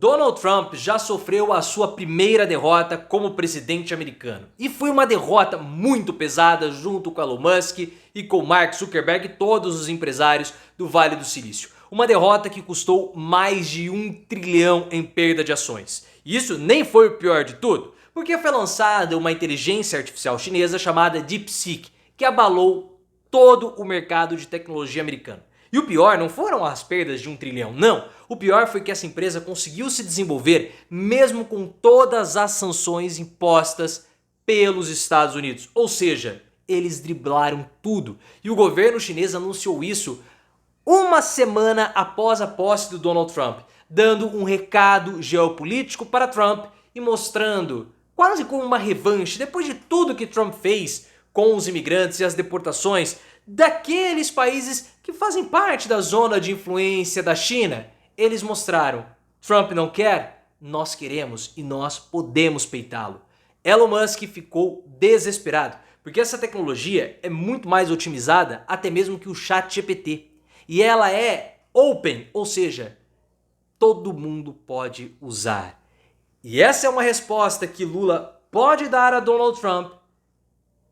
Donald Trump já sofreu a sua primeira derrota como presidente americano. E foi uma derrota muito pesada junto com Elon Musk e com Mark Zuckerberg e todos os empresários do Vale do Silício. Uma derrota que custou mais de 1 trilhão em perda de ações. E isso nem foi o pior de tudo, porque foi lançada uma inteligência artificial chinesa chamada DeepSeek, que abalou todo o mercado de tecnologia americano. E o pior não foram as perdas de 1 trilhão, não. O pior foi que essa empresa conseguiu se desenvolver mesmo com todas as sanções impostas pelos Estados Unidos. Ou seja, eles driblaram tudo. E o governo chinês anunciou isso uma semana após a posse do Donald Trump, dando um recado geopolítico para Trump e mostrando, quase como uma revanche, depois de tudo que Trump fez com os imigrantes e as deportações daqueles países que fazem parte da zona de influência da China. Eles mostraram, Trump não quer, nós queremos e nós podemos peitá-lo. Elon Musk ficou desesperado, porque essa tecnologia é muito mais otimizada até mesmo que o ChatGPT. E ela é open, ou seja, todo mundo pode usar. E essa é uma resposta que Lula pode dar a Donald Trump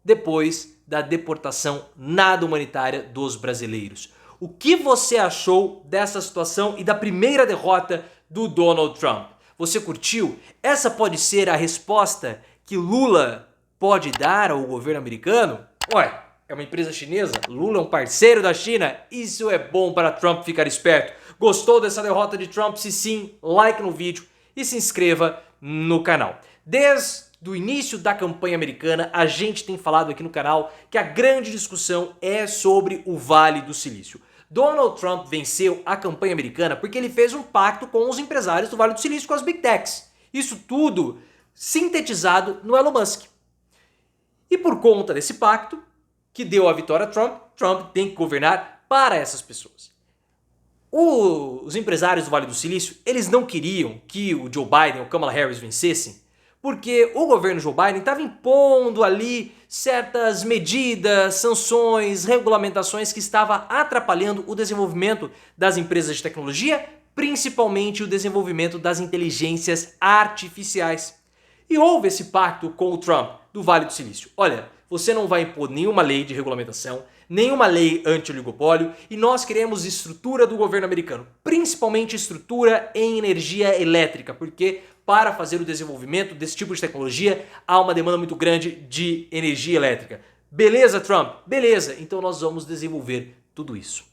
depois da deportação nada humanitária dos brasileiros. O que você achou dessa situação e da primeira derrota do Donald Trump? Você curtiu? Essa pode ser a resposta que Lula pode dar ao governo americano? Ué, é uma empresa chinesa? Lula é um parceiro da China? Isso é bom para Trump ficar esperto. Gostou dessa derrota de Trump? Se sim, like no vídeo e se inscreva no canal. Desde o início da campanha americana, a gente tem falado aqui no canal que a grande discussão é sobre o Vale do Silício. Donald Trump venceu a campanha americana porque ele fez um pacto com os empresários do Vale do Silício, com as Big Techs. Isso tudo sintetizado no Elon Musk. E por conta desse pacto, que deu a vitória a Trump, Trump tem que governar para essas pessoas. Os empresários do Vale do Silício, eles não queriam que o Joe Biden ou Kamala Harris vencessem, porque o governo Joe Biden estava impondo ali certas medidas, sanções, regulamentações que estavam atrapalhando o desenvolvimento das empresas de tecnologia, principalmente o desenvolvimento das inteligências artificiais. E houve esse pacto com o Trump do Vale do Silício. Olha, você não vai impor nenhuma lei de regulamentação, nenhuma lei anti-oligopólio, e nós queremos estrutura do governo americano, principalmente estrutura em energia elétrica, porque para fazer o desenvolvimento desse tipo de tecnologia há uma demanda muito grande de energia elétrica. Beleza, Trump? Beleza, então nós vamos desenvolver tudo isso.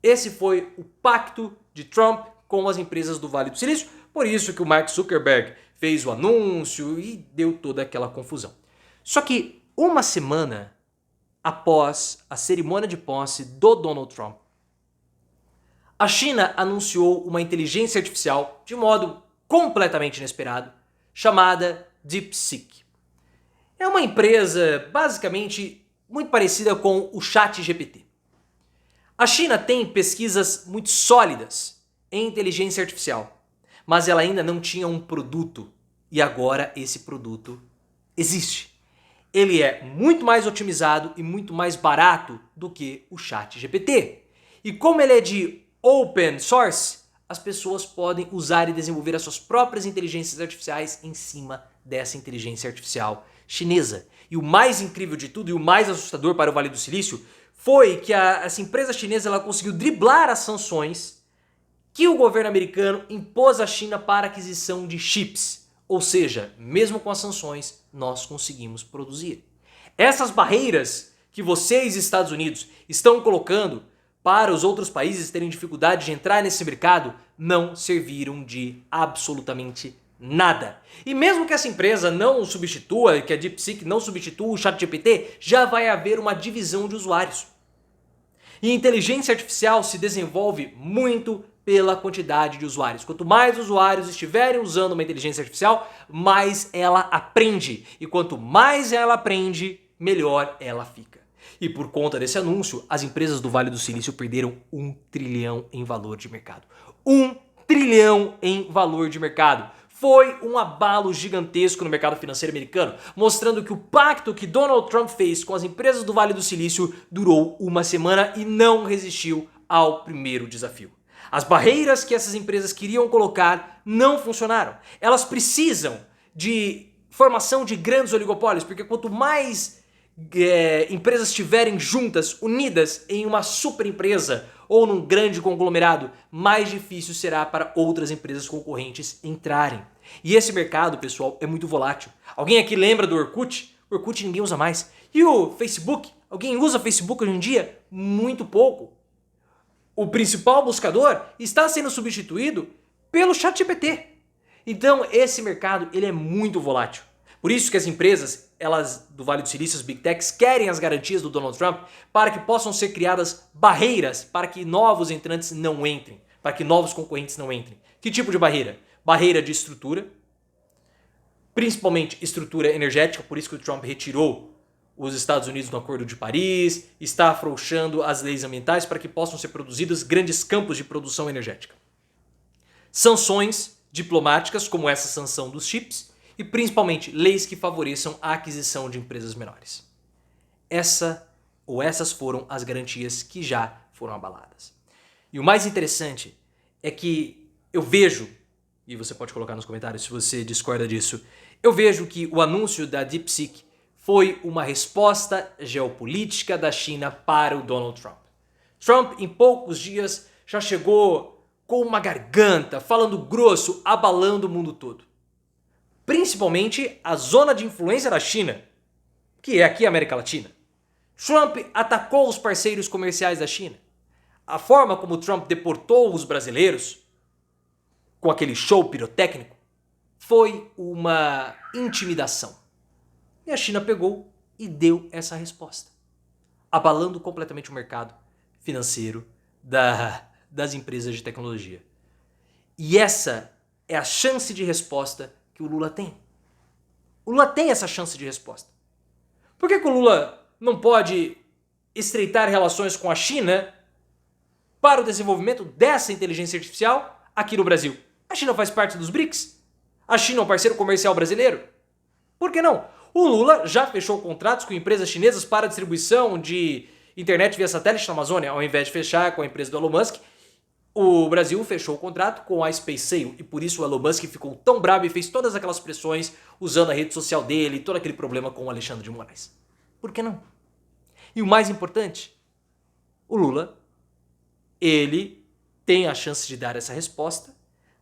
Esse foi o pacto de Trump com as empresas do Vale do Silício, por isso que o Mark Zuckerberg fez o anúncio e deu toda aquela confusão. Só que uma semana após a cerimônia de posse do Donald Trump, a China anunciou uma inteligência artificial de modo completamente inesperado, chamada DeepSeek. É uma empresa basicamente muito parecida com o ChatGPT. A China tem pesquisas muito sólidas em inteligência artificial, mas ela ainda não tinha um produto, e agora esse produto existe. Ele é muito mais otimizado e muito mais barato do que o ChatGPT. E como ele é de open source, as pessoas podem usar e desenvolver as suas próprias inteligências artificiais em cima dessa inteligência artificial chinesa. E o mais incrível de tudo e o mais assustador para o Vale do Silício foi que essa empresa chinesa ela conseguiu driblar as sanções que o governo americano impôs à China para aquisição de chips. Ou seja, mesmo com as sanções, nós conseguimos produzir. Essas barreiras que vocês, Estados Unidos, estão colocando para os outros países terem dificuldade de entrar nesse mercado, não serviram de absolutamente nada. E mesmo que essa empresa não substitua, que a DeepSeek não substitua o ChatGPT, já vai haver uma divisão de usuários. E inteligência artificial se desenvolve muito pela quantidade de usuários. Quanto mais usuários estiverem usando uma inteligência artificial, mais ela aprende. E quanto mais ela aprende, melhor ela fica. E por conta desse anúncio, as empresas do Vale do Silício perderam 1 trilhão em valor de mercado. 1 trilhão em valor de mercado. Foi um abalo gigantesco no mercado financeiro americano, mostrando que o pacto que Donald Trump fez com as empresas do Vale do Silício durou uma semana e não resistiu ao primeiro desafio. As barreiras que essas empresas queriam colocar não funcionaram. Elas precisam de formação de grandes oligopólios, porque quanto mais empresas estiverem juntas, unidas em uma super empresa ou num grande conglomerado, mais difícil será para outras empresas concorrentes entrarem. E esse mercado, pessoal, é muito volátil. Alguém aqui lembra do Orkut? O Orkut ninguém usa mais. E o Facebook? Alguém usa Facebook hoje em dia? Muito pouco. O principal buscador está sendo substituído pelo ChatGPT. Então, esse mercado ele é muito volátil. Por isso que as empresas, elas do Vale do Silício, as Big Techs, querem as garantias do Donald Trump para que possam ser criadas barreiras para que novos entrantes não entrem, para que novos concorrentes não entrem. Que tipo de barreira? Barreira de estrutura, principalmente estrutura energética, por isso que o Trump retirou os Estados Unidos do Acordo de Paris, está afrouxando as leis ambientais para que possam ser produzidos grandes campos de produção energética. Sanções diplomáticas, como essa sanção dos chips, e principalmente leis que favoreçam a aquisição de empresas menores. Essas foram as garantias que já foram abaladas. E o mais interessante é que eu vejo, e você pode colocar nos comentários se você discorda disso, eu vejo que o anúncio da DeepSeek foi uma resposta geopolítica da China para o Donald Trump. Trump, em poucos dias, já chegou com uma garganta, falando grosso, abalando o mundo todo. Principalmente a zona de influência da China, que é aqui a América Latina. Trump atacou os parceiros comerciais da China. A forma como Trump deportou os brasileiros, com aquele show pirotécnico, foi uma intimidação. E a China pegou e deu essa resposta, abalando completamente o mercado financeiro das empresas de tecnologia. E essa é a chance de resposta que o Lula tem. O Lula tem essa chance de resposta. Por que o Lula não pode estreitar relações com a China para o desenvolvimento dessa inteligência artificial aqui no Brasil? A China faz parte dos BRICS? A China é um parceiro comercial brasileiro? Por que não? O Lula já fechou contratos com empresas chinesas para distribuição de internet via satélite na Amazônia, ao invés de fechar com a empresa do Elon Musk. O Brasil fechou o contrato com a SpaceSail e por isso o Elon Musk ficou tão bravo e fez todas aquelas pressões usando a rede social dele, todo aquele problema com o Alexandre de Moraes. Por que não? E o mais importante, o Lula, ele tem a chance de dar essa resposta,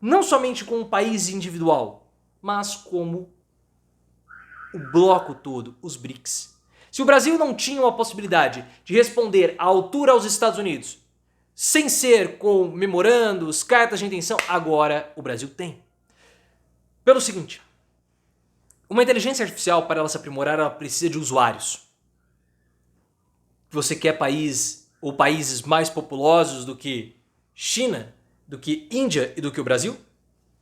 não somente com um país individual, mas como o bloco todo, os BRICS. Se o Brasil não tinha uma possibilidade de responder à altura aos Estados Unidos, sem ser com memorandos, cartas de intenção, agora o Brasil tem. Pelo seguinte, uma inteligência artificial, para ela se aprimorar, ela precisa de usuários. Você quer país ou países mais populosos do que China, do que Índia e do que o Brasil?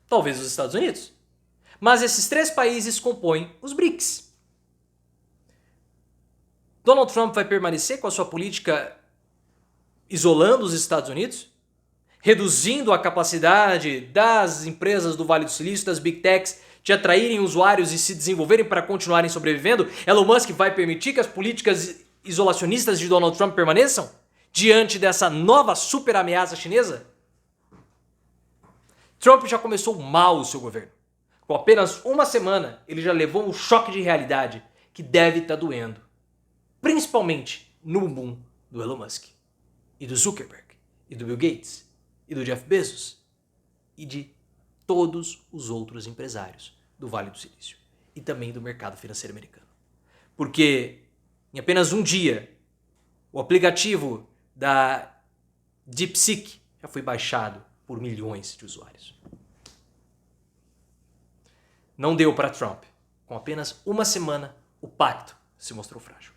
Talvez os Estados Unidos. Mas esses três países compõem os BRICS. Donald Trump vai permanecer com a sua política isolando os Estados Unidos, reduzindo a capacidade das empresas do Vale do Silício, das Big Techs, de atraírem usuários e se desenvolverem para continuarem sobrevivendo? Elon Musk vai permitir que as políticas isolacionistas de Donald Trump permaneçam diante dessa nova super ameaça chinesa? Trump já começou mal o seu governo. Com apenas uma semana, ele já levou um choque de realidade que deve estar doendo, principalmente no bumbum do Elon Musk, e do Zuckerberg, e do Bill Gates, e do Jeff Bezos, e de todos os outros empresários do Vale do Silício, e também do mercado financeiro americano. Porque em apenas um dia, o aplicativo da DeepSeek já foi baixado por milhões de usuários. Não deu para Trump. Com apenas uma semana, o pacto se mostrou frágil.